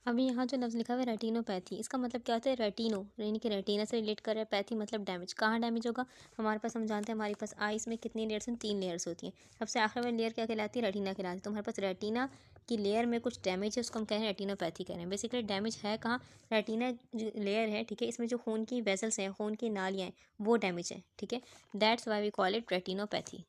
अभी यहाँ जो लफ्ज़ लिखा हुआ है रेटिनोपैथी, इसका मतलब क्या होता है? रेटिनो यानी कि रेटिना से रिलेट कर रहा है, पैथी मतलब डैमेज। कहाँ डैमेज होगा? हमारे पास, हम जानते हैं हमारे पास आइस में कितनी लेयर्स हैं? 3 लेयर्स होती हैं। सबसे आखिर वाली लेयर क्या कहलाती है? रेटिना कहलाती है। तो हमारे पास रेटिना की लेयर में कुछ डैमेज है, उसको हम कह रहे हैं रेटिनोपैथी कह रहे हैं। बेसिकली डैमेज है कहाँ? रेटिना जो लेयर है, ठीक है, इसमें जो खून की वेसल्स हैं, खून की नालियाँ हैं, वो डैमेज है, ठीक है। That's why we call it retinopathy.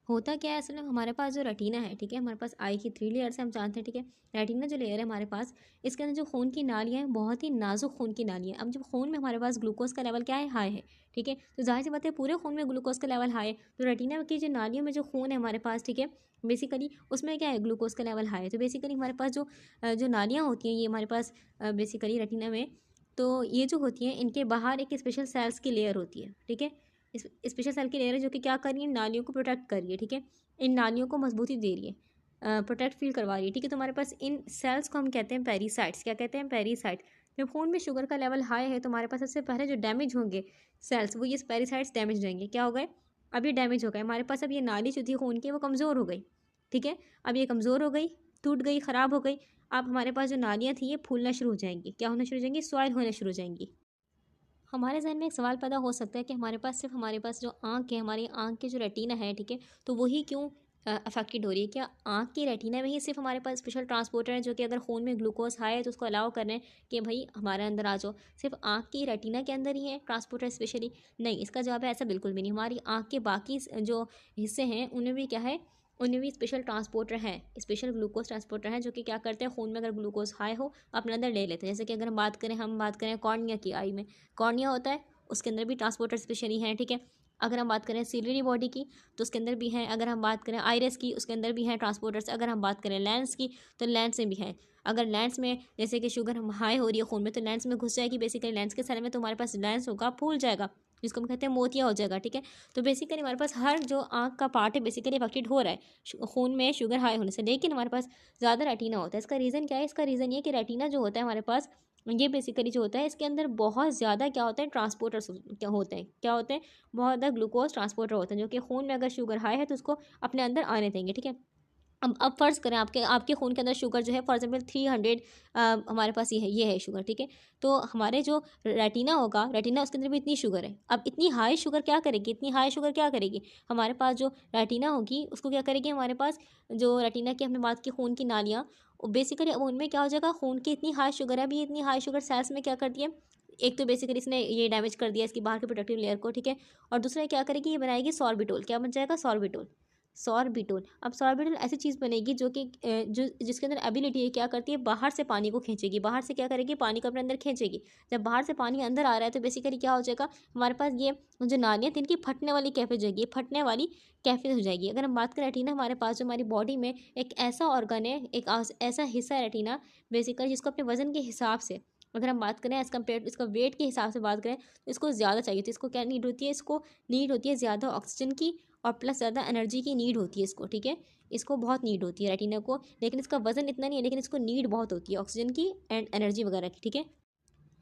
होता क्या है असल में? हमारे पास जो रेटिना है, ठीक है, हमारे पास आई की 3 लेयर्स हैं, हम जानते हैं, ठीक है। रेटिना जो लेयर है हमारे पास, इसके अंदर जो खून की नालियाँ हैं, बहुत ही नाजुक खून की नालियाँ हैं। अब जब खून में हमारे पास ग्लूकोज का लेवल क्या है? हाई है, ठीक है। तो जाहिर सी बात है पूरे खून में ग्लूकोज का लेवल हाई है, तो रेटिना की जो नालियों में जो खून है हमारे पास, ठीक है, बेसिकली उसमें क्या है? ग्लूकोज का लेवल हाई है। तो बेसिकली हमारे पास जो नालियाँ होती हैं, ये हमारे पास बेसिकली रेटिना में, तो ये जो होती हैं, इनके बाहर एक स्पेशल सेल्स की लेयर होती है, ठीक है। इस स्पेशल सेल की लेयर है जो कि क्या कर रही है? नालियों को प्रोटेक्ट कर रही है, ठीक है। इन नालियों को मजबूती दे रही है, प्रोटेक्ट फील करवा रही है, ठीक है। तो हमारे पास इन सेल्स को हम कहते हैं पेरीसाइट्स। क्या कहते हैं? पेरीसाइट। जब खून में शुगर का लेवल हाई है, तो हमारे पास सबसे पहले जो डैमेज होंगे सेल्स, वो ये पेरीसाइट्स डैमेज रहेंगे। क्या हो गए? अब ये डैमेज हो गए हमारे पास। अब ये नाली जो थी खून की, वो कमज़ोर हो गई, ठीक है। अब ये कमज़ोर हो गई, टूट गई, ख़राब हो गई। अब हमारे पास जो नालियाँ थी, ये फूलना शुरू हो जाएंगी। क्या होना शुरू हो जाएंगी? सॉइल होना शुरू हो जाएंगी। हमारे जहन में एक सवाल पैदा हो सकता है कि हमारे पास जो आँख है, हमारी आँख की जो रेटिना है, ठीक है, तो वही क्यों अफेक्टेड हो रही है? क्या आँख की रेटिना में ही सिर्फ हमारे पास स्पेशल ट्रांसपोर्टर है जो कि अगर खून में ग्लूकोज हाई है तो उसको अलाउ कर रहे हैं कि भाई हमारे अंदर आ जाओ? सिर्फ आँख की रेटिना के अंदर ही है ट्रांसपोर्टर स्पेशली? नहीं, इसका जवाब है ऐसा बिल्कुल भी नहीं। हमारी आँख के बाकी जो हिस्से हैं, उनमें भी क्या है? उनमें भी स्पेशल ट्रांसपोर्टर हैं, स्पेशल ग्लूकोज ट्रांसपोर्टर हैं, जो कि क्या करते हैं? खून में अगर ग्लूकोज हाई हो, अपने अंदर ले लेते हैं। जैसे कि अगर हम बात करें कॉर्निया की, आई में कॉर्निया होता है, उसके अंदर भी ट्रांसपोर्टर स्पेशली हैं, ठीक है। अगर हम बात करें सिलियरी बॉडी की, तो उसके अंदर भी हैं। अगर हम बात करें आइरिस की, उसके अंदर भी हैं ट्रांसपोर्टर्स। अगर हम बात करें लेंस की, तो लेंस में भी हैं। अगर लेंस में जैसे कि शुगर हम हाई हो रही है खून में, तो लेंस में घुस जाएगी बेसिकली लेंस के सेल में, तो हमारे पास लेंस होगा, फूल जाएगा, जिसको हम कहते हैं मोतिया हो जाएगा, ठीक है। तो बेसिकली हमारे पास हर जो आँख का पार्ट है बेसिकली अफेक्टेड हो रहा है खून में शुगर हाई होने से। लेकिन हमारे पास ज़्यादा रेटिना होता है। इसका रीज़न क्या है? इसका रीज़न ये कि रेटिना जो होता है हमारे पास, ये बेसिकली जो होता है, इसके अंदर बहुत ज़्यादा क्या होता है? ट्रांसपोर्टर्स क्या होते हैं? क्या होते हैं? बहुत ज़्यादा ग्लूकोज ट्रांसपोर्टर होते हैं, जो कि खून में अगर शुगर हाई है तो उसको अपने अंदर आने देंगे, ठीक है। अब फ़र्ज़ करें आपके आपके खून के अंदर शुगर जो है फॉर एग्जाम्पल 300 हमारे पास ये है शुगर, ठीक है। तो हमारे जो रेटिना होगा, रेटिना उसके अंदर भी इतनी शुगर है। अब इतनी हाई शुगर क्या करेगी? इतनी हाई शुगर क्या करेगी? हमारे पास जो रेटिना होगी उसको क्या करेगी? हमारे पास जो रेटिना की हमने बात की खून की नालियाँ, बेसिकली अब उनमें क्या हो जाएगा? खून की इतनी हाई शुगर है, अभी इतनी हाई शुगर सेल्स में क्या करती है? एक तो बेसिकली इसने ये डैमेज कर दिया इसकी बाहर की प्रोटेक्टिव लेयर को, ठीक है। और दूसरा क्या करेगी? ये बनाएगी सॉर्बिटोल। क्या बन जाएगा? सॉर्बिटोल। सॉर्बिटोल। अब सॉर्बिटोल ऐसी चीज़ बनेगी जो कि जो जिसके अंदर एबिलिटी है, क्या करती है? बाहर से पानी को खींचेगी। बाहर से क्या करेगी? पानी को अपने अंदर खींचेगी। जब बाहर से पानी अंदर आ रहा है तो बेसिकली क्या हो जाएगा? हमारे पास ये जो नालियाँ थी, इनकी फटने वाली कैफियत हो जाएगी, फटने वाली कैफियत हो जाएगी। अगर हम बात करें रेटिना, हमारे पास जो हमारी बॉडी में एक ऐसा ऑर्गन है, एक ऐसा हिस्सा है रेटिना बेसिकली, जिसको अपने वजन के हिसाब से अगर हम बात करें एज़ कम्पेयर टू इसका वेट के हिसाब से बात करें, तो इसको ज़्यादा चाहिए। तो इसको क्या नीड होती है? इसको नीड होती है ज़्यादा ऑक्सीजन की, और प्लस ज़्यादा एनर्जी की नीड होती है इसको, ठीक है। इसको बहुत नीड होती है रेटिना को, लेकिन इसका वजन इतना नहीं है, लेकिन इसको नीड बहुत होती है ऑक्सीजन की एंड एनर्जी वगैरह की, ठीक है।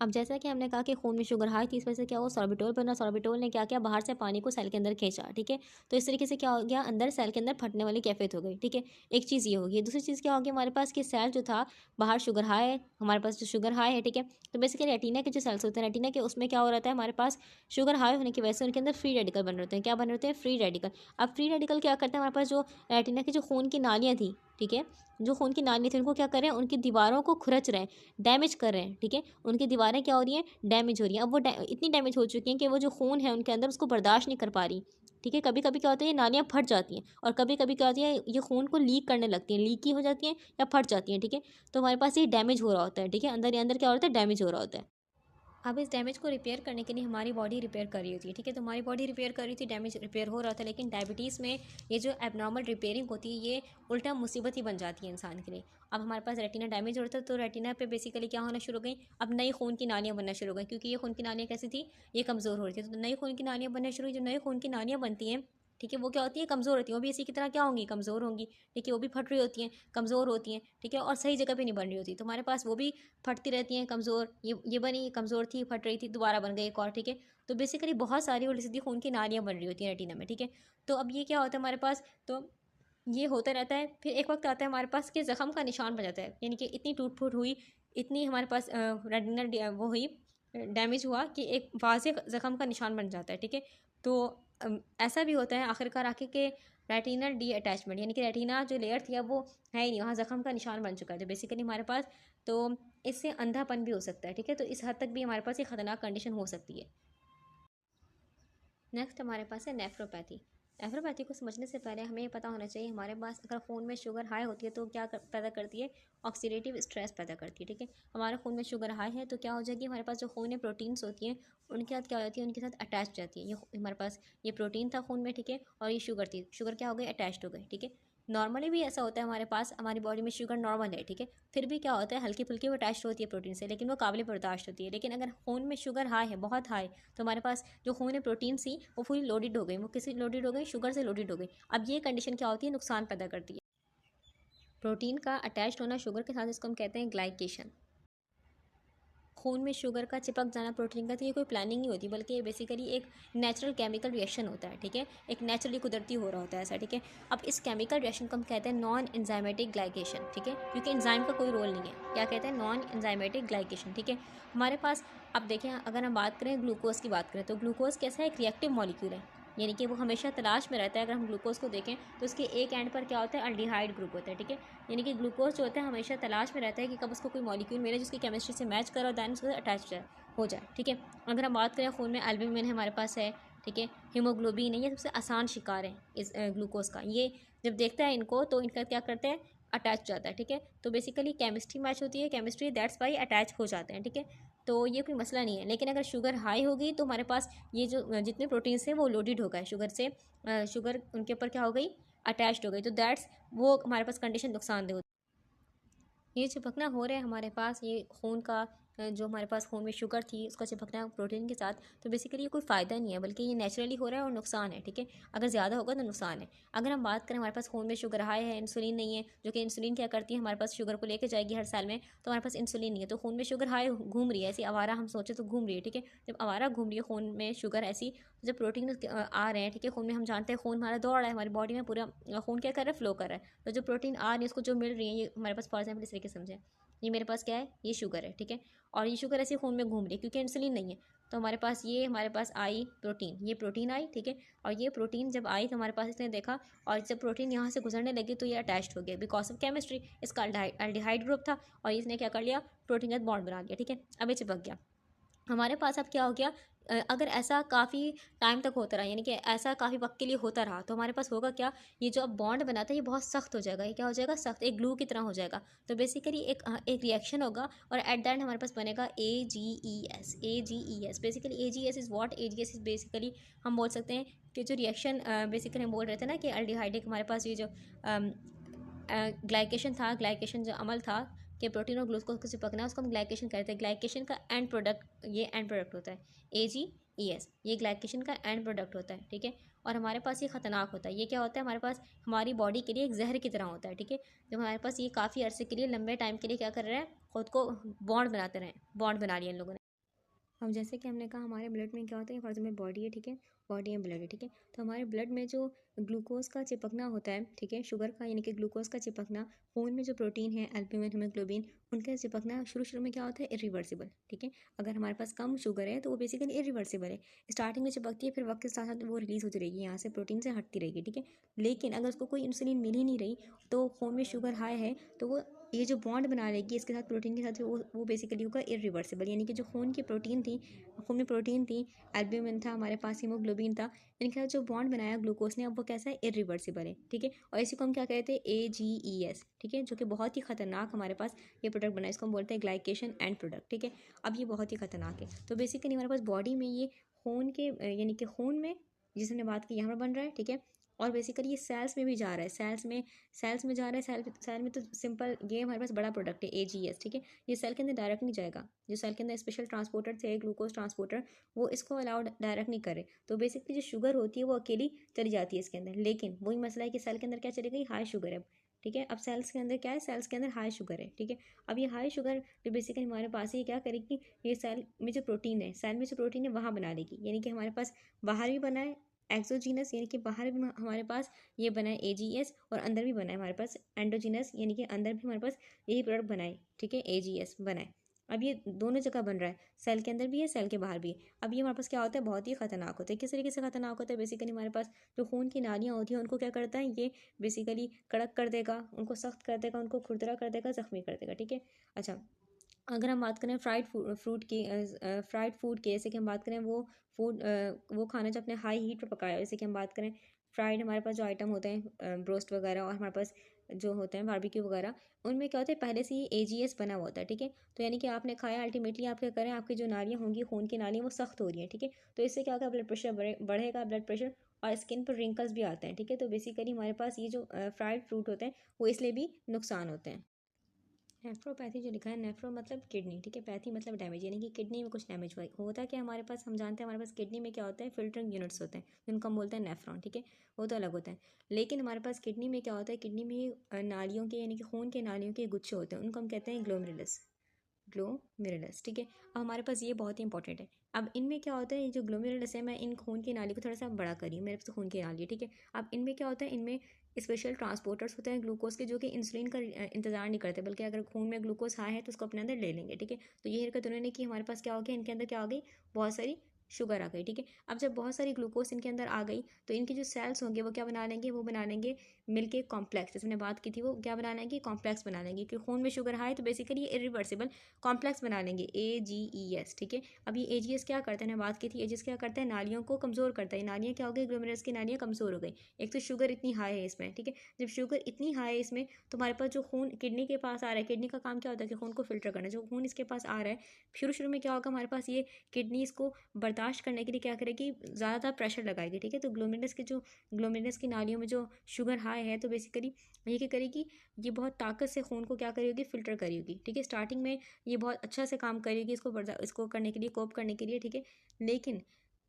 अब जैसा कि हमने कहा कि खून में शुगर हाई थी, इस वजह से क्या हुआ? सॉर्बिटोल बना। सॉर्बिटोल ने क्या किया? बाहर से पानी को सेल के अंदर खींचा, ठीक है। तो इस तरीके से क्या हो गया? अंदर सेल के अंदर फटने वाली कैफियत हो गई, ठीक है। एक चीज़ ये होगी। दूसरी चीज़ क्या होगी हमारे पास कि सेल जो था, बाहर शुगर हाई है, हमारे पास जो शुगर हाई है, ठीक है। तो बेसिकली रेटिना के जो सेल्स होते हैं, रेटिना के उसमें क्या हो रहा है? हमारे पास शुगर हाई होने की वजह से उनके अंदर फ्री रेडिकल बन रहे होते हैं। क्या बन रहे होते हैं? Free radical. अब फ्री रेडिकल क्या करते हैं? हमारे पास जो रेटिना की जो खून की नालियाँ थी, ठीक है, जो खून की नालियाँ थी, उनको क्या कर रहे हैं? उनकी दीवारों को खुरच रहे हैं, डैमेज कर रहे हैं, ठीक है। उनकी दीवारें क्या हो रही हैं? डैमेज हो रही हैं। अब वो इतनी डैमेज हो चुकी हैं कि वो जो खून है उनके अंदर उसको बर्दाश्त नहीं कर पा रही, ठीक है। कभी कभी क्या होता है? ये नालियाँ फट जाती हैं, और कभी कभी क्या होती है? ये खून को लीक करने लगती हैं, लीकी हो जाती हैं या फट जाती हैं, ठीक है। तो हमारे पास ये डैमेज हो रहा होता है, ठीक है। अंदर ही अंदर क्या होता है? डैमेज हो रहा होता है। अब इस डैमेज को रिपेयर करने के लिए हमारी बॉडी रिपेयर कर रही होती है, ठीक है। तो हमारी बॉडी रिपेयर कर रही थी, डैमेज रिपेयर हो रहा था, लेकिन डायबिटीज़ में ये जो एबनॉर्मल रिपेयरिंग होती है, ये उल्टा मुसीबत ही बन जाती है इंसान के लिए। अब हमारे पास रेटिना डैमेज हो रहा था, तो रेटिना पे बेसिकली क्या होना शुरू हो गई? अब नई खून की नालियाँ बनना शुरू हो गई, क्योंकि ये खून की नालियाँ कैसी थी? ये कमज़ोर हो रही थी। तो नई खून की नालियाँ बनना शुरू हुई। जो नई खून की नालियाँ बनती हैं, ठीक है, वो क्या होती है? कमज़ोर होती हैं। वो भी इसी की तरह क्या होंगी? कमज़ोर होंगी, ठीक है। वो भी फट रही होती हैं, कमज़ोर होती हैं, ठीक है, और सही जगह पे नहीं बन रही होती। तो हमारे पास वो भी फटती रहती हैं, कमज़ोर, ये बनी, कमज़ोर थी, फट रही थी, दोबारा बन गई एक और, ठीक है। तो बेसिकली बहुत सारी उल्टी सीधी खून की नालियाँ बन रही होती हैं रेटिना में, ठीक है। तो अब ये क्या होता है हमारे पास? तो ये होता रहता है। फिर एक वक्त आता है हमारे पास कि ज़ख़म का निशान बन जाता है, यानी कि इतनी टूट फूट हुई, इतनी हमारे पास रेटिनल वो हुई, डैमेज हुआ कि एक वाज़ेह ज़ख़म का निशान बन जाता है, ठीक है। तो ऐसा भी होता है आखिरकार आके कि रेटिनल डी अटैचमेंट, यानी कि रेटिना जो लेयर थी अब वो है ही नहीं, वहाँ ज़ख़म का निशान बन चुका है जो बेसिकली हमारे पास। तो इससे अंधापन भी हो सकता है, ठीक है। तो इस हद तक भी हमारे पास ये ख़तरनाक कंडीशन हो सकती है। नेक्स्ट हमारे पास है नेफ्रोपैथी। नेफ्रोपैथी को समझने से पहले हमें ये पता होना चाहिए हमारे पास अगर खून में शुगर हाई होती है तो क्या पैदा करती है, ऑक्सीडेटिव स्ट्रेस पैदा करती है, ठीक है। हमारे खून में शुगर हाई है तो क्या हो जाएगी, हमारे पास जो खून में प्रोटीन्स होती हैं उनके साथ क्या हो जाती है, उनके साथ अटैच हो जाती है। ये हमारे पास ये प्रोटीन था खून में, ठीक है, और ये शुगर थी, शुगर क्या हो गई, अटैच हो गई, ठीक है। नॉर्मली भी ऐसा होता है हमारे पास, हमारी बॉडी में शुगर नॉर्मल है, ठीक है, फिर भी क्या होता है हल्की फुल्की वो अटैच होती है प्रोटीन से, लेकिन वो काबिल बर्दाश्त होती है। लेकिन अगर खून में शुगर हाई है, बहुत हाई, तो हमारे पास जो खून में प्रोटीन थी वो पूरी लोडेड हो गई, वो किसी लोडेड हो गई, शुगर से लोडेड हो गई। अब ये कंडीशन क्या होती है, नुकसान पैदा करती है। प्रोटीन का अटैच होना शुगर के साथ, इसको हम कहते हैं ग्लाइकेशन। खून में शुगर का चिपक जाना प्रोटीन का, तो ये कोई प्लानिंग नहीं होती, बल्कि ये बेसिकली एक नेचुरल केमिकल रिएक्शन होता है, ठीक है, एक नेचुरली कुदरती हो रहा होता है ऐसा, ठीक है। अब इस केमिकल रिएक्शन को हम कहते हैं नॉन एंजाइमेटिक ग्लाइकेशन, ठीक है, क्योंकि एंजाइम का कोई रोल नहीं है। क्या कहते हैं, नॉन एंजाइमेटिक ग्लाइकेशन, ठीक है। हमारे पास अब देखें, अगर हम बात करें ग्लूकोज की बात करें तो ग्लूकोज कैसा है, एक रिएक्टिव मॉलिक्यूल है, यानी कि वो हमेशा तलाश में रहता है। अगर हम ग्लूकोज को देखें तो उसके एक एंड पर क्या होता है, अल्डिहाइड ग्रुप होता है, ठीक है। यानी कि ग्लूकोज जो होता है हमेशा तलाश में रहता है कि कब उसको कोई मॉलिक्यूल मिले जिसकी केमिस्ट्री से मैच करे और दैन उसको अटैच हो जाए, ठीक है। अगर हम बात करें खून में एल्ब्यूमिन हमारे पास है, ठीक है, हीमोग्लोबिन है, ये सबसे आसान शिकार है इस ग्लूकोज का। ये जब देखता है इनको तो इनका क्या करते हैं, अटैच हो जाता है, ठीक है। तो बेसिकली केमिस्ट्री मैच होती है, केमिस्ट्री दैट्स वाई अटैच हो जाते हैं, ठीक है। तो ये कोई मसला नहीं है। लेकिन अगर शुगर हाई होगी तो हमारे पास ये जो जितने प्रोटीन्स हैं वो लोडेड हो गए शुगर से, शुगर उनके ऊपर क्या हो गई, अटैच्ड हो गई, तो दैट्स वो हमारे पास कंडीशन नुकसानदेह होती है। ये चिपकना हो रहा है हमारे पास, ये खून का जो हमारे पास खून में शुगर थी उसका चिपकना प्रोटीन के साथ, तो बेसिकली ये कोई फ़ायदा नहीं है, बल्कि ये नेचुरली हो रहा है और नुकसान है, ठीक है। अगर ज़्यादा होगा तो नुकसान है। अगर हम बात करें हमारे पास खून में शुगर हाई है, इंसुलिन नहीं है, जो कि इंसुलिन क्या करती है, हमारे पास शुगर को लेकर जाएगी हर साल में, तो हमारे पास इंसुलिन नहीं है, तो खून में शुगर हाई घूम रही है, ऐसी आवारा हम सोचे तो घूम रही है, ठीक है। जब आवारा घूम रही है खून में शुगर ऐसी, तो जब प्रोटीन आ रहे हैं, ठीक है, खून में, हम जानते हैं खून हमारा दौड़ रहा है, हमारी बॉडी में पूरा खून क्या कर रहा है, फ्लो कर रहा है, तो जो प्रोटीन आ रही है उसको जो मिल रही है, ये हमारे पास फॉर एग्जाम्पल इस तरीके से समझें, ये मेरे पास क्या है, ये शुगर है, ठीक है, और ये शुगर ऐसे खून में घूम रही है क्योंकि इंसुलिन नहीं है। तो हमारे पास आई प्रोटीन, ये प्रोटीन आई, ठीक है, और ये प्रोटीन जब आई तो हमारे पास इसने देखा, और जब प्रोटीन यहाँ से गुजरने लगी तो ये अटैच्ड हो गया बिकॉज ऑफ केमिस्ट्री, इसका अल्डिहाइड ग्रुप था और इसने क्या कर लिया, प्रोटीन के साथ बॉन्ड बना लिया, ठीक है। अब ये चिपक गया हमारे पास। अब क्या हो गया, अगर ऐसा काफ़ी टाइम तक होता रहा, यानी कि ऐसा काफ़ी वक्त के लिए होता रहा, तो हमारे पास होगा क्या, ये जो अब बॉन्ड बनाता है ये बहुत सख्त हो जाएगा, ये क्या हो जाएगा, सख्त, एक ग्लू की तरह हो जाएगा। तो बेसिकली एक रिएक्शन होगा और एट द एंड हमारे पास बनेगा AGES। AGES basically, AGES is what, AGES is basically हम बोल सकते हैं कि जो रिएक्शन बेसिकली हम बोल रहे थे ना कि अल्डिहाइड हमारे पास ये जो ग्लाइकेशन था, ग्लाइकेशन जो अमल था कि प्रोटीन और ग्लूकोज को चिपकना है, उसको हम ग्लाइकेशन कहते हैं। ग्लाइकेशन का एंड प्रोडक्ट, ये एंड प्रोडक्ट होता है AGES, ये ग्लाइकेशन का एंड प्रोडक्ट होता है, ठीक है। और हमारे पास ये ख़तरनाक होता है, ये क्या होता है, हमारे पास हमारी बॉडी के लिए एक जहर की तरह होता है, ठीक है। जब हमारे पास ये काफ़ी अरसे के लिए, लंबे टाइम के लिए क्या कर रहे हैं, खुद को बॉन्ड बनाते रहे, बॉन्ड बना लिया इन लोगों ने। अब जैसे कि हमने कहा हमारे ब्लड में क्या होता है, फॉर एग्जाम्पल बॉडी है, ठीक है, बॉडी एंड ब्लड है, ठीक है। तो हमारे ब्लड में जो ग्लूकोज का चिपकना होता है, ठीक है, शुगर का यानी कि ग्लूकोज का चिपकना, खून में जो प्रोटीन है एल्ब्यूमिन हीमोग्लोबिन, उनका चिपकना शुरू शुरू में क्या होता है, इरिवर्सिबल, ठीक है। अगर हमारे पास कम शुगर है तो वो बेसिकली इरिवर्सिबल है, स्टार्टिंग में चिपकती है, फिर वक्त के साथ साथ वो रिलीज होती रहेगी, यहाँ से प्रोटीन से हटती रहेगी, ठीक है। लेकिन अगर उसको कोई इंसुलिन मिल ही नहीं रही, तो खून में शुगर हाई है, तो वो ये जो बॉन्ड बना लेगी इसके साथ, प्रोटीन के साथ, वो बेसिकली होगा इरिवर्सिबल, यानी कि जो खून की प्रोटीन थी, खून में प्रोटीन थी, एल्ब्यूमिन था हमारे पास, हीमोग्लोबिन था, इनके साथ जो बॉन्ड बनाया ग्लूकोज ने, अब वो कैसा है, इरिवर्सिबल है, ठीक है। और इसी को हम क्या कहते हैं, AGES, ठीक है, जो कि बहुत ही खतरनाक हमारे पास ये प्रोडक्ट बना है, इसको हम बोलते हैं ग्लाइकेशन एंड प्रोडक्ट, ठीक है। अब ये बहुत ही खतरनाक है। तो बेसिकली हमारे पास बॉडी में ये खून के यानी कि खून में, जिसे हमने बात की, यहाँ पर बन रहा है, ठीक है, और बेसिकली ये सेल्स में भी जा रहा है, सेल्स में जा रहा है, सेल में तो सिंपल, ये हमारे पास बड़ा प्रोडक्ट है AGES, ठीक है। ये सेल के अंदर डायरेक्ट नहीं जाएगा, जो सेल के अंदर स्पेशल ट्रांसपोर्टर थे, ग्लूकोज ट्रांसपोर्टर, वो इसको अलाउड डायरेक्ट नहीं करे, तो बेसिकली जो शुगर होती है वो अकेली चली जाती है इसके अंदर। लेकिन वही मसला है कि सेल के अंदर क्या चली गई, हाई शुगर है, ठीक है। अब सेल्स के अंदर क्या है, सेल्स के अंदर हाई शुगर है, ठीक है। अब ये हाई शुगर जो बेसिकली हमारे पास ये क्या करेगी, ये सेल में जो प्रोटीन है, सेल में जो प्रोटीन है वहाँ बना लेगी, यानी कि हमारे पास बाहर भी बना है, एक्सोजीनस यानी कि बाहर भी हमारे पास ये बना है AGS, और अंदर भी बना है हमारे पास एंडोजीनस यानी कि अंदर भी हमारे पास यही प्रोडक्ट बना है, ठीक है, AGS बना है। अब ये दोनों जगह बन रहा है, सेल के अंदर भी है, सेल के बाहर भी है। अब ये हमारे पास क्या होता है, बहुत ही खतरनाक होता है। किस तरीके से खतरनाक होता है, बेसिकली हमारे पास जो खून की नालियाँ होती हैं उनको क्या करता है, ये बेसिकली कड़क कर देगा, उनको सख्त कर देगा, उनको खुरदरा कर देगा, जख्मी कर देगा, ठीक है। अच्छा, अगर हम बात करें फ्राइड फूड की, जैसे कि हम बात करें वो खाना जो अपने हाई हीट पर पकाया, जैसे कि हम बात करें फ्राइड हमारे पास जो आइटम होते हैं ब्रोस्ट वगैरह, और हमारे पास जो होते हैं बारबेक्यू वगैरह, उनमें क्या होता है पहले से ही AGS बना हुआ होता है, ठीक है। तो यानी कि आपने खाया, अल्टीमेटली आप क्या करें, आपकी जो नालियाँ होंगी, खून की नालियाँ वो सख्त हो रही हैं, ठीक है। तो इससे क्या होगा, ब्लड प्रेशर बढ़ेगा, ब्लड प्रेशर, और स्किन पर रिंकल्स भी आते हैं, ठीक है। तो बेसिकली हमारे पास ये जो फ्राइड फ्रूट होते हैं वो इसलिए भी नुकसान होते हैं। नेफ्रोपैथी जो लिखा है, नेफ्रो मतलब किडनी, ठीक है, पैथी मतलब डैमेज, यानी कि किडनी में कुछ डैमेज हुआ होता है। क्या हमारे पास, हम जानते हैं हमारे पास किडनी में क्या होता है, फिल्टरिंग यूनिट्स होते हैं जिनको हम बोलते हैं नेफ्रॉन, ठीक है, वो तो अलग होता है। लेकिन हमारे पास किडनी में क्या होता है, किडनी में नालियों के यानी कि खून के नालियों के गुच्छे होते हैं, उनको हम कहते हैं ग्लोमेरुलस, ठीक है। अब हमारे पास ये बहुत ही इंपॉर्टेंट है। अब इनमें क्या होता है, ये जो ग्लोमेरुलस है, मैं इन खून की नाली को थोड़ा सा बड़ा करी हूँ, मेरे पास खून की नाली है, ठीक है। अब इनमें क्या होता है, इनमें स्पेशल ट्रांसपोर्टर्स होते हैं ग्लूकोज के, जो कि इंसुलिन का इंतजार नहीं करते, बल्कि अगर खून में ग्लूकोज हाई है तो उसको अपने अंदर ले लेंगे, ठीक है। तो ये हरकत उन्होंने की, हमारे पास क्या हो गया, इनके अंदर क्या आ गई, बहुत सारी शुगर आ गई, ठीक है। अब जब बहुत सारी ग्लूकोज इनके अंदर आ गई तो इनके जो सेल्स होंगे वो क्या बना लेंगे, वो बना लेंगे मिलके कॉम्प्लेक्स, जैसे मैंने बात की थी, वो क्या बना लेंगे, कॉम्प्लेक्स बना लेंगे, क्योंकि खून में शुगर हाई, तो बेसिकली ये इरिवर्सिबल कॉम्प्लेक्स बना लेंगे, AGES, ठीक है। अब ये AGS क्या करते हैं, मैंने बात की थी, AGS क्या करता है, नालियों को कमज़ोर करता है। नालियाँ क्या हो गई, ग्लोमेरुलस की नालियाँ कमज़ोर हो गई। एक तो शुगर इतनी हाई है इसमें, ठीक है। जब शुगर इतनी हाई है इसमें, तो हमारे पास जो खून किडनी के पास आ रहा है, किडनी का काम क्या होता है कि खून को फिल्टर करना, जो खून इसके पास आ रहा है, शुरू शुरू में क्या होगा, हमारे पास ये किडनी इसको बर्दाश्त करने के लिए क्या करेगी, ज़्यादा प्रेशर लगाएगी, ठीक है। तो ग्लोमेरुलस की नालियों में जो शुगर हाई है, तो बेसिकली ये क्या करेगी, ये बहुत ताकत से खून को क्या करेगी, फिल्टर करेगी, ठीक है। स्टार्टिंग में ये बहुत अच्छा से काम करेगी, इसको करने के लिए, कोप करने के लिए, ठीक है। लेकिन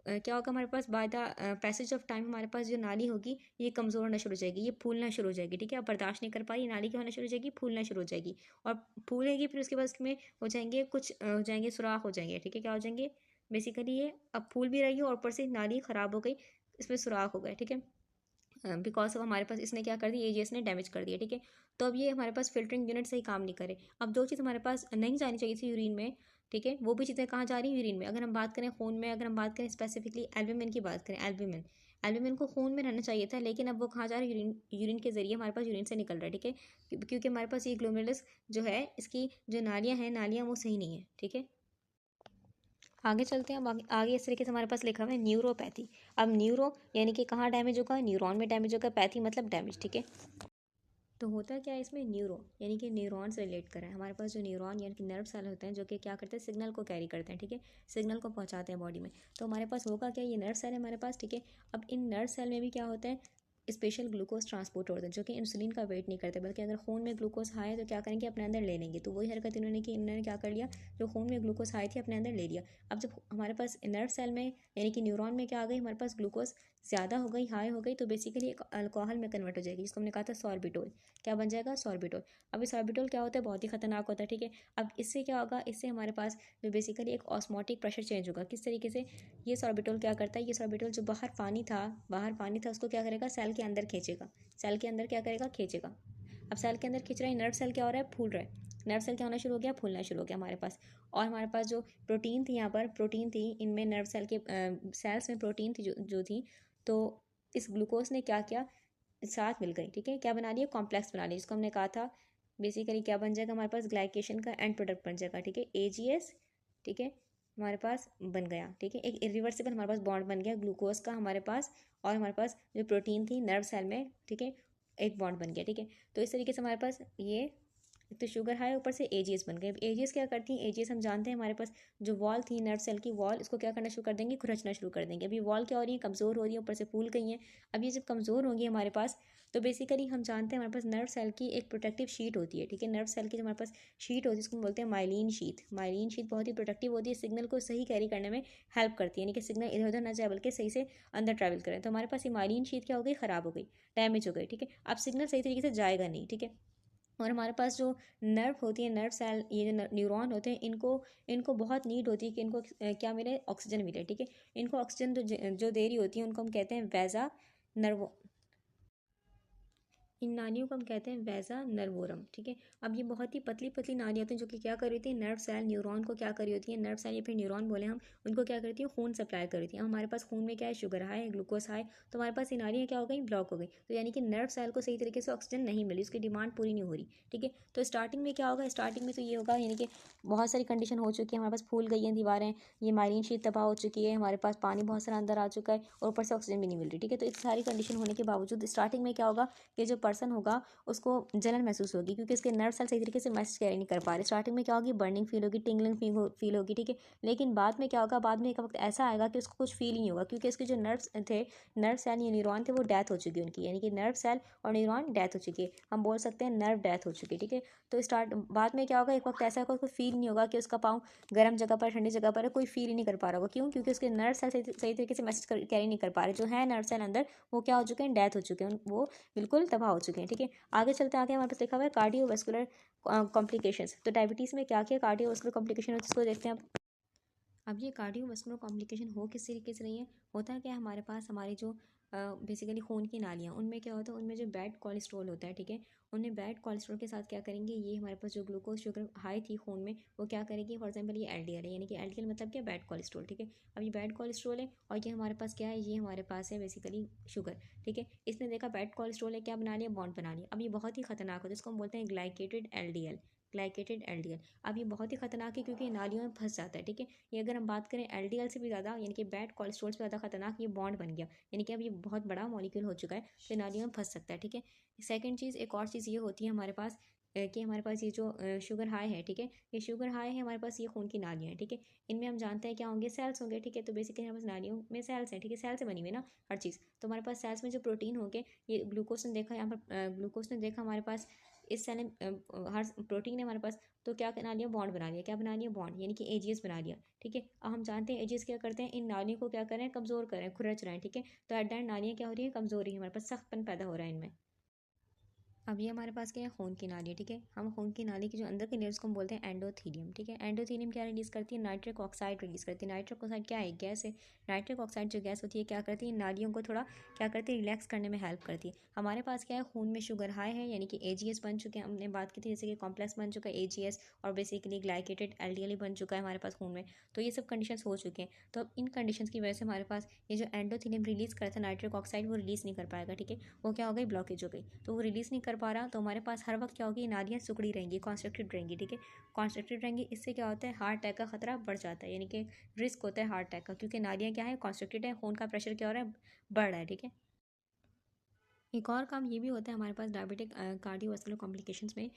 क्या होगा, हमारे पास by the passage of time हमारे पास जो नाली होगी ये कमज़ोर होना शुरू हो जाएगी, ये फूलना शुरू हो जाएगी, ठीक है। अब बर्दाश्त नहीं कर पाई, नाली क्या होना शुरू हो जाएगी, फूलना शुरू हो जाएगी, और फूलेगी, फिर उसके बाद उसमें हो जाएंगे कुछ हो जाएंगे सुराख हो जाएंगे, ठीक है। क्या हो जाएंगे, बेसिकली ये अब फूल भी रही है, और ऊपर से नाली ख़राब हो गई, इसमें सुराख हो गए, ठीक है। बिकॉज ऑफ हमारे पास इसने क्या कर दी, AGS ने डैमेज कर दिया, ठीक है। तो अब ये हमारे पास फिल्टरिंग यूनिट सही काम नहीं करे। अब जो चीज़ हमारे पास नहीं जानी चाहिए थी यूरिन में, ठीक है, वो भी चीज़ें कहाँ जा रही हैं, यूरिन में। अगर हम बात करें खून में, अगर हम बात करें स्पेसिफिकली एल्ब्यूमिन की बात करें, एल्ब्यूमिन को खून में रहना चाहिए था, लेकिन अब वो कहाँ जा रहा है, यूरिन के जरिए हमारे पास यूरिन से निकल रहा है, ठीक है। क्योंकि हमारे पास ये ग्लोमेरुलस जो है, इसकी जो नालियाँ हैं, नालियाँ वो सही नहीं है, ठीक है। आगे चलते हैं। अब आगे इस तरीके से हमारे पास लिखा हुआ है न्यूरोपैथी। अब न्यूरो यानी कि कहाँ डैमेज होगा, न्यूरॉन में डैमेज होगा, पैथी मतलब डैमेज, ठीक है। तो होता क्या है इसमें, न्यूरो यानी कि न्यूरॉन से रिलेट करें। हमारे पास जो न्यूरॉन यानी कि नर्व सेल होते हैं, जो कि क्या करते हैं, सिग्नल को कैरी करते हैं, ठीक है, सिग्नल को पहुंचाते हैं बॉडी में। तो हमारे पास होगा क्या, ये नर्व सेल है हमारे पास, ठीक है। अब इन नर्व सेल में भी क्या होता है, स्पेशल ग्लूकोज ट्रांसपोर्ट होते हैं, जो कि इंसुलिन का वेट नहीं करते, बल्कि अगर खून में ग्लूकोज हाई है तो क्या करेंगे, अपने अंदर ले लेंगे। तो वही हरकत इन्होंने की, इन्होंने क्या कर लिया, जो खून में ग्लूकोज हाई थी अपने अंदर ले लिया। अब जब हमारे पास नर्व सेल में यानी कि न्यूरॉन में क्या आ गई, हमारे पास ग्लूकोज ज़्यादा हो गई, हाई हो गई, तो बेसिकली एक अल्कोहल में कन्वर्ट हो जाएगी, जिसको हमने कहा था सॉर्बिटोल। क्या बन जाएगा, सॉर्बिटोल। अब ये सॉर्बिटोल क्या होता है, बहुत ही खतरनाक होता है, ठीक है। अब इससे क्या होगा, इससे हमारे पास जो बेसिकली एक ऑस्मोटिक प्रेशर चेंज होगा। किस तरीके से, ये सॉर्बिटोल क्या करता है, ये सॉर्बिटोल जो बाहर पानी था उसको क्या करेगा, सेल के अंदर खींचेगा, सेल के अंदर क्या करेगा, खींचेगा। अब सेल के अंदर खींच रहा है, नर्व सेल क्या हो रहा है, फूल रहा है, नर्व सेल क्या होना शुरू हो गया, फूलना शुरू हो गया हमारे पास। और हमारे पास जो प्रोटीन थी, यहाँ पर प्रोटीन थी इनमें, नर्व सेल के सेल्स में प्रोटीन थी जो थी, तो इस ग्लूकोज ने क्या किया, साथ मिल गई, ठीक है। क्या बना लिया, कॉम्प्लेक्स बना लिया, जिसको हमने कहा था बेसिकली क्या बन जाएगा, हमारे पास ग्लाइकेशन का एंड प्रोडक्ट बन जाएगा, ठीक है, AGS, ठीक है, हमारे पास बन गया, ठीक है। एक इरिवर्सिबल हमारे पास बॉन्ड बन गया ग्लूकोज का हमारे पास, और हमारे पास जो प्रोटीन थी नर्व सेल में, ठीक है, एक बॉन्ड बन गया, ठीक है। तो इस तरीके से हमारे पास ये तो शुगर हाई, ऊपर से AGS बन गए। AGS क्या करती है, AGS हम जानते हैं हमारे पास जो वॉल थी नर्व सेल की वॉल, इसको क्या करना शुरू कर देंगे, खुरचना शुरू कर देंगे। अभी वॉल क्या हो रही है, कमज़ोर हो रही है, ऊपर से फूल गई हैं। अब ये जब कमज़ोर होंगी हमारे पास, तो बेसिकली हम जानते हैं हमारे पास नर्व सेल की एक प्रोटेक्टिव शीट होती है, ठीक है। नर्व सेल की जो हमारे पास शीट होती है उसको बोलते हैं माइलिन शीट। माइलिन शीट बहुत ही प्रोटेक्टिव होती है, सिग्नल को सही कैरी करने में हेल्प करती है, यानी कि सिग्नल इधर उधर ना जाए बल्कि सही से अंदर ट्रैवल करें। तो हमारे पास ये माइलिन शीट क्या हो गई, ख़राब हो गई, डैमेज हो गई, ठीक है। अब सिग्नल सही तरीके से जाएगा नहीं, ठीक है। और हमारे पास जो नर्व होती है, नर्व सेल, ये जो न्यूरॉन होते हैं, इनको इनको बहुत नीड होती है कि इनको क्या मिले, ऑक्सीजन मिले, ठीक है। इनको ऑक्सीजन जो दे रही होती है उनको हम कहते हैं वैजा नर्वो, इन नालियों को हम कहते हैं वैजा नर्वोरम, ठीक है। अब ये बहुत ही पतली पतली नालियाँ होती हैं जो कि क्या कर रही होती है, नर्व सेल न्यूरॉन को क्या कर रही होती है, नर्व सेल या फिर न्यूरॉन बोले हम, उनको क्या करती है, खून सप्लाई कर रही थी। अब हमारे पास खून में क्या है, शुगर हाई है, ग्लूकोज हाई, तो हमारे पास ये नालियाँ क्या हो गई, ब्लॉक हो गई। तो यानी कि नर्व सेल को सही तरीके से ऑक्सीजन नहीं मिली, उसकी डिमांड पूरी नहीं हो रही, ठीक है। तो स्टार्टिंग में क्या होगा, स्टार्टिंग में तो ये होगा, यानी कि बहुत सारी कंडीशन हो चुकी है, हमारे पास फूल गई हैं दीवारें, ये माइलिन शीट तबाह हो चुकी है, हमारे पास पानी बहुत सारा अंदर आ चुका है और ऊपर से ऑक्सीजन भी नहीं मिल रही, ठीक है। तो इस सारी कंडीशन होने के बावजूद स्टार्टिंग में क्या होगा, कि जो पर्सन होगा उसको जलन महसूस होगी, क्योंकि इसके नर्व सेल सही तरीके से मैसेज कैरी नहीं कर पा रहे। स्टार्टिंग में क्या होगी, बर्निंग फील होगी, टिंगलिंग फील होगी, ठीक है। लेकिन बाद में क्या होगा, बाद में एक वक्त ऐसा आएगा कि उसको कुछ फील ही नहीं होगा, क्योंकि इसके जो नर्व्स थे, नर्व सेल या न्यूरॉन थे, वो डेथ हो चुकी है उनकी, यानी कि नर्व सेल और न्यूरॉन डेथ हो चुकी है, हम बोल सकते हैं नर्व डेथ हो चुकी है, ठीक है। तो बाद में क्या होगा, एक वक्त ऐसा होगा, उसको फील नहीं होगा कि उसका पाँव गर्म जगह पर, ठंडी जगह पर है, कोई फील ही नहीं कर पा रहा होगा। क्यों? क्योंकि उसके नर्व सेल सही तरीके से मैसेज कैरी नहीं कर पा रहे, जो है नर्व सेल अंदर, वो क्या हो चुके हैं, डेथ हो चुके हैं, वो बिल्कुल तबाह हो चुके हैं, ठीक है। आगे चलते आगे हमारे पास लिखा हुआ है कार्डियोवास्कुलर कॉम्प्लिकेशंस। तो डायबिटीज़ में क्या क्या कार्डियोवास्कुलर कॉम्प्लिकेशन होती है, इसको देखते हैं। अब ये कार्डियोवास्कुलर कॉम्प्लिकेशन हो किस तरीके से रही है, होता है क्या, हमारे पास हमारी जो बेसिकली खून की नालियाँ, उनमें क्या होता है, उनमें जो बैड कोलेस्ट्रॉल होता है, ठीक है। उनमें बैड कोलेस्ट्रॉल के साथ क्या करेंगे, ये हमारे पास जो ग्लूकोज शुगर हाई थी खून में, वो क्या करेगी, फॉर एग्जाम्पल ये एलडीएल है, यानी कि एलडीएल मतलब क्या, बैड कोलेस्ट्रॉल, ठीक है। अब ये बैड कोलेस्ट्रॉल है और ये हमारे पास क्या है, ये हमारे पास है बेसिकली शुगर, ठीक है। इसने देखा बैड कोलेस्ट्रॉल है, क्या बना लिया, बॉन्ड बना लिया। अब ये बहुत ही खतरनाक होता है, इसको हम बोलते हैं ग्लाइकेटेड एलडीएल, ग्लाइकेटेड एलडीएल। अब ये बहुत ही खतरनाक है क्योंकि नालियों में फंस जाता है, ठीक है। ये अगर हम बात करें एलडीएल से भी ज़्यादा, यानी कि बैड कोलेस्ट्रॉल से ज़्यादा खतरनाक ये बॉन्ड बन गया, यानी कि अब ये बहुत बड़ा मॉलिक्यूल हो चुका है, तो नालियों में फंस सकता है, ठीक है। सेकंड चीज़, एक और चीज़ ये होती है हमारे पास कि हमारे पास ये जो शुगर हाई है, ठीक है, ये शुगर हाई है हमारे पास, ये खून की नालियाँ हैं, ठीक है। इनमें हम जानते हैं क्या होंगे, सेल्स होंगे, ठीक है। तो बेसिकली हमारे पास नालियों में सेल्स हैं, ठीक है, सेल से बनी हुई ना हर चीज़। तो हमारे पास सेल्स में जो प्रोटीन होंगे, ये ग्लूकोज ने देखा, यहाँ पर ग्लूकोज ने देखा हमारे पास इस सेल में हर प्रोटीन है हमारे पास, तो क्या बना लिया, बॉन्ड बना लिया, क्या बना लिया, बॉन्ड, यानी कि एजीएस बना लिया, ठीक है। अब हम जानते हैं एजीएस क्या करते हैं, इन नालियों को क्या करें, कमज़ोर करें, खुरच रहे हैं, ठीक है। तो एट द एंड नालियाँ क्या हो रही है, कमज़ोर रही है, हमारे पास सख्तपन पैदा हो रहा है इनमें। अब ये हमारे पास क्या है, खून की नाली, ठीक है। हम खून की नाली की जो अंदर के लेयर्स को हम बोलते हैं एंडोथीलियम, ठीक है। एंडोथीलियम क्या रिलीज करती है, नाइट्रिक ऑक्साइड रिलीज करती है। नाइट्रिक ऑक्साइड क्या है, गैस है। नाइट्रिक ऑक्साइड जो गैस होती है क्या करती है, नालियों को थोड़ा क्या करती है, रिलैक्स करने में हेल्प करती है। हमारे पास क्या है, खून में शुगर हाई है, यानी कि एजीएस बन चुके हैं, हमने बात की थी जैसे कि कॉम्प्लेक्स बन चुका है एजीएस, और बेसिकली ग्लाइकेटेड एलडीएल बन चुका है हमारे पास खून में। तो ये सब कंडीशन हो चुके हैं। तो अब इन कंडीशन की वजह से हमारे पास ये जो एंडोथीलियम रिलीज करता है नाइट्रिक ऑक्साइड, वो रिलीज नहीं कर पाएगा, ठीक है। वो क्या हो गई, ब्लॉकेज हो गई, तो वो रिलीज नहीं कर पा रहा, तो हमारे पास हर वक्त क्या होगी, नालियाँ सिकुड़ी रहेंगी, कॉन्स्ट्रिक्टेड रहेंगी, ठीक है। कॉन्स्ट्रिक्टेड रहेंगी, इससे क्या होता है, हार्ट अटैक का खतरा बढ़ जाता है, यानी कि रिस्क होता है हार्ट अटैक का, क्योंकि नालियाँ क्या है, कॉन्स्ट्रिक्टेड है, खून का प्रेशर क्या हो रहा है, बढ़ रहा है, ठीक है। एक और काम ये भी होता है हमारे पास डायबिटिक कार्डियोवास्कुलर कॉम्प्लिकेशंस में,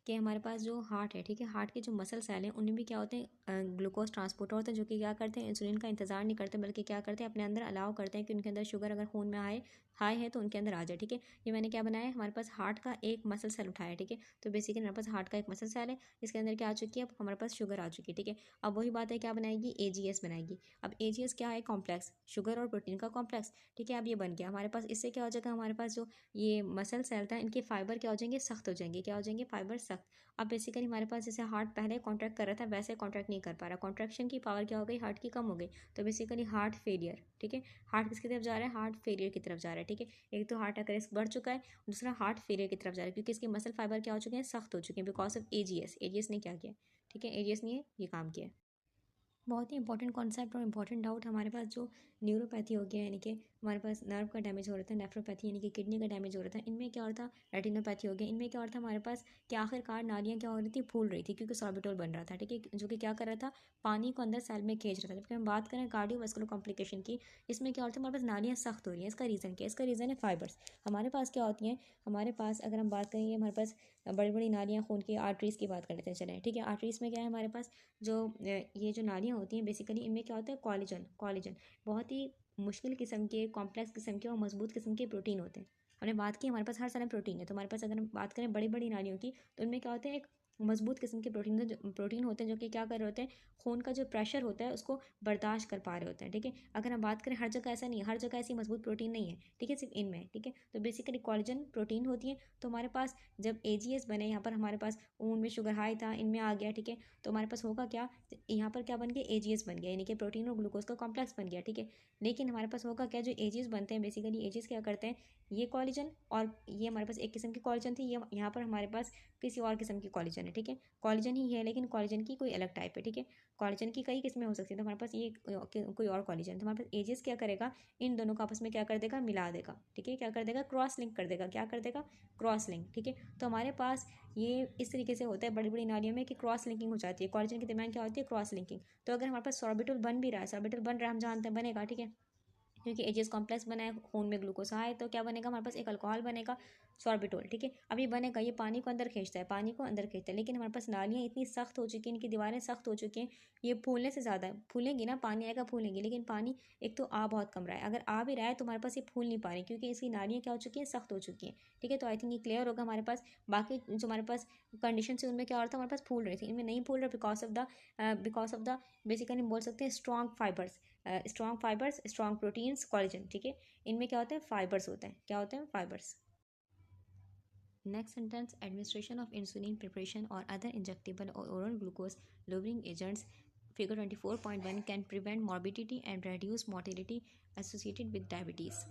कि हमारे पास जो हार्ट है, ठीक है, हार्ट के जो मसल सेल हैं, उनमें भी क्या होते हैं, ग्लूकोज ट्रांसपोर्टर होते हैं, जो कि क्या करते हैं, इंसुलिन का इंतजार नहीं करते, बल्कि क्या करते हैं, अपने अंदर अलाउ करते हैं कि उनके अंदर शुगर अगर खून में आए, हाई है, तो उनके अंदर आ जाए, ठीक है। ये मैंने क्या बनाया है, हमारे पास हार्ट का एक मसल सेल उठाया, ठीक है। तो बेसिकली हमारे पास हार्ट का एक मसल सेल है, इसके अंदर क्या आ चुकी है, अब हमारे पास शुगर आ चुकी है, ठीक है। अब वही बात है, क्या बनाएगी, एजीएस बनाएगी। अब एजीएस क्या है, कॉम्प्लेक्स, शुगर और प्रोटीन का कॉम्प्लेक्स, ठीक है। अब ये बन गया हमारे पास, इससे क्या हो जाएगा, हमारे पास जो ये मसल सेल था, इनके फाइबर क्या हो जाएंगे, सख्त हो जाएंगे, क्या हो जाएंगे, फाइबर सख्त। अब बेसिकली हमारे पास जैसे हार्ट पहले कॉन्ट्रैक्ट कर रहा था, वैसे कॉन्ट्रैक्ट नहीं कर पा रहा, कॉन्ट्रैक्शन की पावर क्या हो गई, हार्ट की कम हो गई। तो बेसिकली हार्ट फेलियर, ठीक है। हार्ट किसकी तरफ जा रहा है, हार्ट फेलियर की तरफ जा रहा है, ठीक है। एक तो हार्ट का रिस्क बढ़ चुका है, दूसरा हार्ट फेलियर की तरफ जा रहा है, क्योंकि इसके मसल फाइबर क्या हो चुके हैं, सख्त हो चुके हैं, बिकॉज ऑफ एजीएस। एजीएस ने क्या किया, ठीक है, एजीएस ने ये काम किया। बहुत ही इंपॉर्टेंट कॉन्सेप्ट और इंपॉर्टेंट डाउट हमारे पास जो न्यूरोपैथी हो गया, यानी कि हमारे पास नर्व का डैमेज हो रहा था, नेफ्रोपैथी यानी कि किडनी का डैमेज हो रहा था, इनमें क्या हो रहा था, रेटिनोपैथी हो गया, इनमें क्या हो रहा था हमारे पास कि आखिरकार नालियाँ क्या हो रही थी, फूल रही थी, क्योंकि सॉर्बिटोल बन रहा था, ठीक है, जो कि क्या कर रहा था, पानी को अंदर सेल में खींच रहा था। जबकि हम बात करें कार्डियोवास्कुलर कॉम्प्लिकेशन की, इसमें क्या होता है, हमारे पास नालियाँ सख्त हो रही हैं, इसका रीज़न क्या है, इसका रीज़न है फाइबर्स। हमारे पास क्या होती हैं, हमारे पास अगर हम बात करेंगे, हमारे पास बड़ी बड़ी नालियाँ, खून की आर्टरीज़ की बात कर लेते हैं, चलें, ठीक है। आर्टरीज़ में क्या है हमारे पास, जो ये जो नालियाँ होती हैं, बेसिकली इनमें क्या होता है, कॉलेजन, कॉलेजन बहुत ही मुश्किल किस्म के, कॉम्प्लेक्स किस्म के और मजबूत किस्म के प्रोटीन होते हैं। हमने बात की हमारे पास हर सारे प्रोटीन है, तो हमारे पास अगर हम बात करें बड़ी बड़ी नालियों की, तो इनमें क्या होते हैं, एक मजबूत किस्म के प्रोटीन होते हैं जो कि क्या कर रहे होते हैं, खून का जो प्रेशर होता है उसको बर्दाश्त कर पा रहे होते हैं। ठीक है, अगर हम बात करें हर जगह ऐसा नहीं है, हर जगह ऐसी मजबूत प्रोटीन नहीं है। ठीक है, सिर्फ इनमें। ठीक है, तो बेसिकली कॉलेजन प्रोटीन होती है। तो हमारे पास जब AGS बने, यहाँ पर हमारे पास ऊन में शुगर हाई था, इनमें आ गया। ठीक है, तो हमारे पास होगा क्या, यहाँ पर क्या बन गया, AGS बन गया, यानी कि प्रोटीन और ग्लूकोज का कॉम्प्लेक्स बन गया। ठीक है, लेकिन हमारे पास होगा क्या, जो AGS बनते हैं, बेसिकली AGS क्या करते हैं, ये कॉलेजन और ये हमारे पास एक किस्म की कॉलेजन थी, ये यहाँ पर हमारे पास किसी और किस्म की कॉलेजन है। ठीक है, कॉलेजन ही है लेकिन कॉलेजन की कोई अलग टाइप है। ठीक है, कॉलेजन की कई किस्में हो सकती हैं, तो हमारे पास ये कोई और कॉलेजन, तो हमारे पास AGS क्या करेगा, इन दोनों को आपस में क्या कर देगा, मिला देगा। ठीक है, क्या कर देगा, क्रॉस लिंक कर देगा। क्या कर देगा, क्रॉस लिंक। ठीक है, तो हमारे पास ये इस तरीके से होता है बड़ी बड़ी नालियों में कि क्रॉस लिंकिंग हो जाती है, कॉलेजन के दरमियान क्या होती है, क्रॉस लिंकिंग। तो अगर हमारे पास सॉर्बिटल बन भी रहा है, सॉर्बिटल बन रहा है, हम जानते हैं बनेगा। ठीक है, क्योंकि AGS कॉम्प्लेक्स बना है, खून में ग्लूकोज है, तो क्या बनेगा, हमारे पास एक अल्कोहल बनेगा, सॉर्बिटोल। ठीक है, अब ये बनेगा, ये पानी को अंदर खींचता है, पानी को अंदर खींचता है, लेकिन हमारे पास नालियाँ इतनी सख्त हो चुकी हैं, इनकी दीवारें सख्त हो चुकी हैं, ये फूलने से ज़्यादा फूलेंगी ना, पानी आएगा फूलेंगी, लेकिन पानी एक तो आ बहुत कम रहा है, अगर आ भी रहा है तो हमारे पास ये फूल नहीं पा रही, क्योंकि इसकी नालियाँ क्या हो चुकी हैं, सख्त हो चुकी हैं। ठीक है, तो आई थिंक ये क्लियर होगा हमारे पास। बाकी जो हमारे पास कंडीशन है उनमें क्या हो रहा था, हमारे पास फूल रही थी, इनमें नहीं फूल रहा बिकॉज ऑफ द बेसिकली बोल सकते हैं strong fibres, strong proteins, collagen. ठीक है, इनमें क्या होते हैं, फाइबर्स होते हैं, क्या होते हैं, fibres. Next sentence, administration of insulin preparation और अदर इंजेक्टेबल और oral glucose lowering agents figure 24.1 can prevent morbidity and reduce mortality associated with diabetes।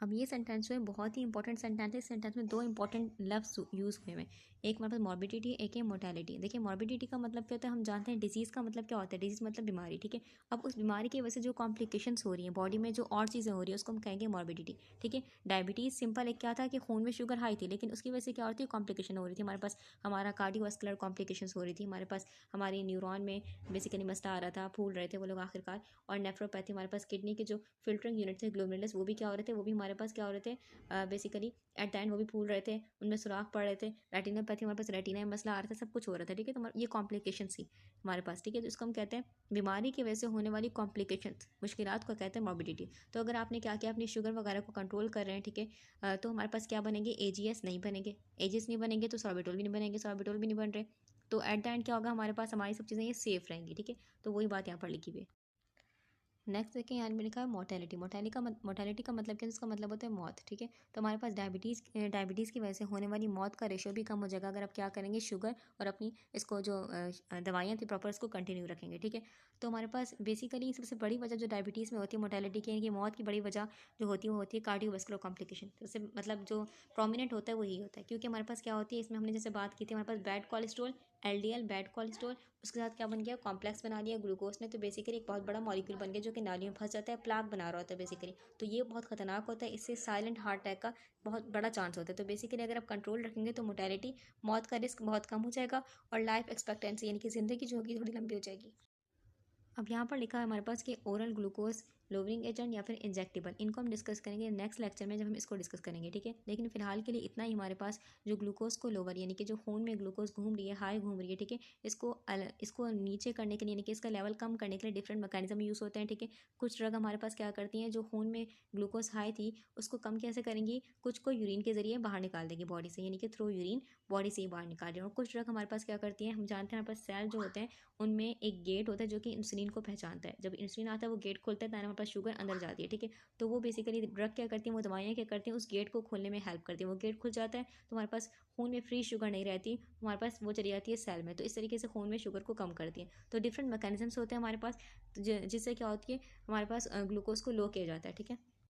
अब ये सेंटेंस जो है बहुत ही इंपॉर्टेंट सेंटेंस है। इस सेंटेंस में दो इंपॉर्टेंट लफ्ज़ यूज़ हुए हैं, एक हमारे पास मॉर्बिडिटी, एक है मोर्टेलिटी। देखिए मॉर्बिडिटी का मतलब क्या होता है, हम जानते हैं डिजीज़ का मतलब क्या होता है, डिजीज़ मतलब बीमारी। ठीक है, अब उस बीमारी की वजह से जो कॉम्प्लिकेशंस हो रही हैं बॉडी में, जो और चीज़ें हो रही है, उसको हम कहेंगे मॉर्बिडिटी। ठीक है, डायबिटीज़ सिंपल एक क्या था कि खून में शुगर हाई थी, लेकिन उसकी वजह से क्या होती है, कॉम्प्लिकेशन हो रही थी, हमारे पास हमारा कार्डियोवास्कुलर कॉम्प्लिकेशंस हो रही थी, हमारे पास हमारे न्यूरॉन में बेसिकली मसला आ रहा था, फूल रहे थे वो लोग आखिरकार। और नेफ्रोपैथी, हमारे पास किडनी के जो फिल्टरिंग यूनिट थे ग्लोमेरुलस, वो भी क्या हो रहे थे, वो भी हमारे पास क्या हो रहे थे, बेसिकली एट द एंड वो भी फूल रहे थे, उनमें सुराख पड़ रहे थे। रेटिनोपैथी, हमारे पास रेटिना में मसला आ रहा था, सब कुछ हो रहा था। ठीक है, तो ये कॉम्प्लिकेशन थी हमारे पास। ठीक है, तो इसको हम कहते हैं बीमारी की वजह से होने वाली कॉम्प्लिकेशन, मुश्किलात को कहते हैं मॉर्बिडिटी। तो अगर आपने क्या किया, अपनी शुगर वगैरह को कंट्रोल कर रहे हैं, ठीक है, तो हमारे पास क्या बनेंगे, AGS नहीं बनेंगे, AGS नहीं बनेंगे तो सॉर्बिटोल भी नहीं बनेंगे, सॉर्बिटोल भी नहीं बन रहे, तो एट द एंड क्या होगा, हमारे पास हमारी सब चीज़ें ये सेफ रहेंगी। ठीक है, तो वही बात यहाँ पर लिखी हुई है। नेक्स्ट देखें, यहाँ पे लिखा है मोर्टेलिटी। मोर्टेलिटी का मतलब क्या है, इसका मतलब होता है मौत। ठीक है, तो हमारे पास डायबिटीज़ की वजह से होने वाली मौत का रेशो भी कम हो जाएगा अगर आप क्या करेंगे, शुगर और अपनी इसको जो दवाइयाँ थी प्रॉपर इसको कंटिन्यू रखेंगे। ठीक है, तो हमारे पास बेसिकली सबसे बड़ी वजह जो डायबिटीज़ में होती है मोर्टेलिटी की, यानी कि मौत की बड़ी वजह जो होती है वो होती है कार्डियोवास्कुलर कॉम्प्लिकेशन। तो इससे मतलब जो प्रोमिनेंट होता है वही होता है, क्योंकि हमारे पास क्या होती है, इसमें हमने जैसे बात की थी, हमारे पास bad cholesterol, LDL bad cholesterol, उसके साथ क्या बन गया, कॉम्प्लेक्स बना दिया ग्लूकोज ने, तो बेसिकली एक बहुत बड़ा मॉलिक्यूल बन गया जो कि नालियों में फंस जाता है, प्लाक बना रहा होता है बेसिकली। तो ये बहुत खतरनाक होता है, इससे साइलेंट हार्ट अटैक का बहुत बड़ा चांस होता है। तो बेसिकली अगर आप कंट्रोल रखेंगे तो मोर्टेलिटी, मौत का रिस्क बहुत कम हो जाएगा, और लाइफ एक्सपेक्टेंसी यानी कि ज़िंदगी जो होगी थोड़ी लंबी हो जाएगी। अब यहाँ पर लिखा है हमारे पास कि ओरल ग्लूकोज लोअरिंग एजेंट या फिर इंजेक्टेबल, इनको हम डिस्कस करेंगे नेक्स्ट लेक्चर में जब हम इसको डिस्कस करेंगे। ठीक है, लेकिन फिलहाल के लिए इतना ही हमारे पास जो ग्लूकोज को लोअर यानी कि जो खून में ग्लूकोज घूम रही है, हाई घूम रही है। ठीक है, इसको नीचे करने के लिए यानी कि इसका लेवल कम करने के लिए डिफरेंट मैकेनिज्म यूज़ होते हैं। ठीक है, कुछ ड्रग हमारे पास क्या करती हैं, जो खून में ग्लूकोज हाई थी उसको कम कैसे करेंगी, कुछ को यूरिन के जरिए बाहर निकाल देंगी बॉडी से, यानी कि थ्रू यूरिन बॉडी से ही बाहर निकाल रहे हैं। और कुछ ड्रग हमारे पास क्या करती हैं, हम जानते हैं हमारे पास सेल जो होते हैं उनमें एक गेट होता है जो कि इंसुलिन को पहचानता है, जब इंसुलिन आता है वो गेट खोलता है, तो हमारे पास शुगर अंदर जाती है। ठीक है, तो वो बेसिकली ड्रग क्या करती हैं, वो दवाइयाँ क्या करती हैं, उस गेट को खोलने में हेल्प करती हैं। वो गेट खुल जाता है तो हमारे पास खून में फ्री शुगर नहीं रहती, हमारे पास वो चली जाती है सेल में, तो इस तरीके से खून में शुगर को कम करती है। तो डिफरेंट मैकेनिज्म्स होते हैं हमारे पास, जिससे क्या होती है, हमारे पास ग्लूकोज को लो किया जाता है। ठीक है,